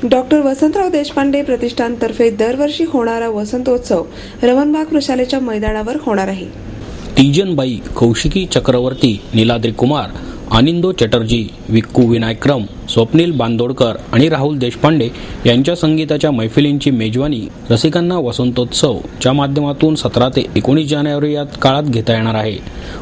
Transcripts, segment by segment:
Doctor Vasantrao Deshpande प्रतिष्ठानतर्फे दरवर्षी होणारा वसंतोत्सव रमणबाग प्रशालेच्या मैदानावर होणार आहे. तीजनबाई, कौशिकी चक्रवर्ती, नीलाद्री कुमार, आनिंदो चॅटर्जी, विक्कू विनायक्रम, स्वप्नील बांदोडकर आणि राहुल देशपांडे यांच्या संगीताच्या मैफिलींची मेजवानी रसिकांना वसंतोत्सवच्या माध्यमातून 17 ते 19 जानेवारी या काळात घेता येणार आहे.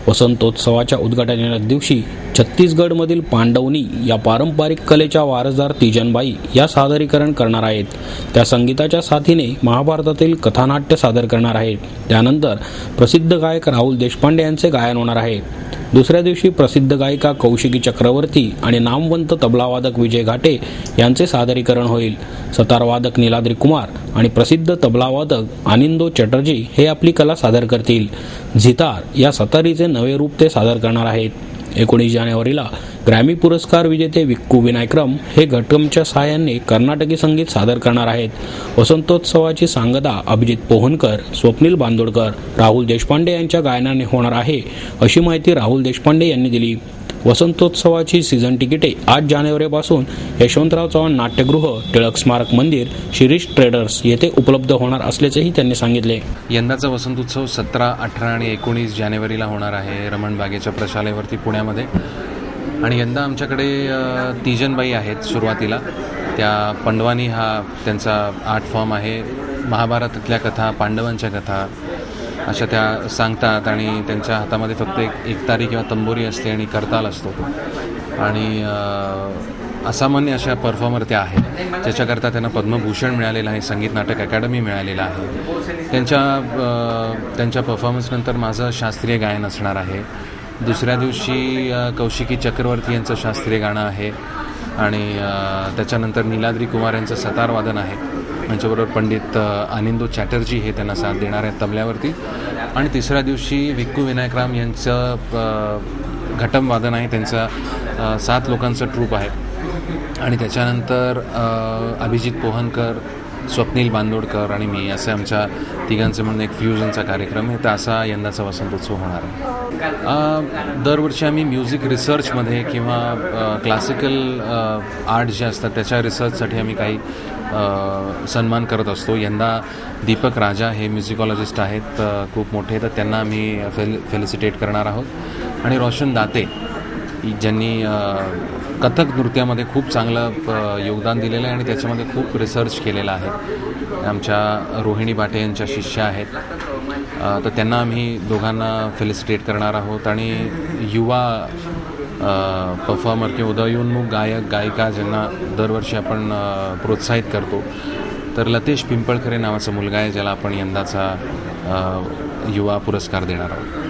वसंतोत्सवाच्या उद्घाटनाच्या दिवशी छत्तीसगडमधील पांडवनी या पारंपरिक कलेच्या वारसदार तीजनबाई या सादरीकरण करणार आहेत. त्या संगीताच्या साथीने महाभारतातील कथानाट्य सादर करणार आहेत. त्यानंतर प्रसिद्ध गायक राहुल देशपांडे यांचे गायन होणार आहे. दुसऱ्या दिवशी प्रसिद्ध गायिका कौशिकी चक्रवर्ती आणि नामवंत तबलावादक विजय घाटे यांचे सादरीकरण होईल. सतारवादक नीलाद्री कुमार आणि प्रसिद्ध तबलावादक आनिंदो चॅटर्जी हे आपली कला सादर करतील. झितार या सतारीचे नवे रूप ते सादर करणार आहेत. 19 जानेवारीला ग्रॅमी पुरस्कार विजेते विक्कू विनायक्रम हे घटकमच्या सहाय्याने कर्नाटकी संगीत सादर करणार आहेत. वसंतोत्सवाची सांगता अभिजित पोहनकर, स्वप्नील बांदोडकर, राहुल देशपांडे यांच्या गायनाने होणार आहे, अशी माहिती राहुल देशपांडे यांनी दिली. वसंतोत्सवाची सीझन तिकिटे 8 जानेवारीपासून यशवंतराव चव्हाण नाट्यगृह, टिळक स्मारक मंदिर, शिरीष ट्रेडर्स येथे उपलब्ध होणार असल्याचेही त्यांनी सांगितले. यंदाचा वसंतोत्सव 17, 18 आणि 19 जानेवारीला होणार आहे रमणबागेच्या प्रशालेवरती पुण्यामध्ये. आणि यंदा आमच्याकडे तीजनबाई आहेत. सुरुवातीला त्या पंडवानी हा त्यांचा आर्ट फॉर्म आहे. महाभारतातल्या कथा, पांडवांच्या कथा अशा त्या सांगतात आणि त्यांच्या हातामध्ये फक्त एक तारी किंवा तंबोरी असते आणि करताल असतो. आणि असामान्य अशा परफॉर्मर त्या आहेत, ज्याच्याकरता त्यांना पद्मभूषण मिळालेलं आहे, संगीत नाटक अकॅडमी मिळालेलं आहे. त्यांच्या परफॉर्मन्सनंतर माझं शास्त्रीय गायन असणार आहे. दुसऱ्या दिवशी कौशिकी चक्रवर्ती यांचं शास्त्रीय गाणं आहे आणि त्याच्यानंतर नीलाद्री कुमार यांचं सतार वादन आहे. यांच्याबरोबर पंडित आनिंदो चॅटर्जी हे त्यांना साथ देणार आहेत तबल्यावरती. आणि तिसऱ्या दिवशी विक्कू विनायक्रम यांचं घटम वादन आहे. त्यांचा 7 लोकांचं ट्रूप आहे. आणि त्याच्यानंतर अभिजित पोहनकर, स्वप्नील बांदोडकर आणि मी असे आमच्या तिघांचे म्हणून एक फ्युजनचा कार्यक्रम आहे. तर असा यंदाचा वसंतोत्सव होणार आहे. दरवर्षी आम्ही म्युझिक रिसर्चमध्ये किंवा क्लासिकल आर्ट जे असतात त्याच्या रिसर्चसाठी आम्ही काही सन्मान करत असतो. यंदा दीपक राजा हे म्युझिकॉलॉजिस्ट आहेत, खूप मोठे, तर त्यांना आम्ही फेलिसिटेट करणार आहोत. आणि रोशन दाते ज्यांनी कथक नृत्यामध्ये खूप चांगलं योगदान दिलेलं आहे आणि त्याच्यामध्ये खूप रिसर्च केलेला आहे. आमच्या रोहिणी बाटे यांच्या शिष्या आहेत. तर त्यांना आम्ही दोघांना फेलिसिटेट करणार आहोत. आणि युवा परफॉर्मर किंवा उदयोन्मुख गायक गायिका ज्यांना दरवर्षी आपण प्रोत्साहित करतो, तर लतेश पिंपळखरे नावाचा मुलगा आहे, ज्याला आपण यंदाचा युवा पुरस्कार देणार आहोत.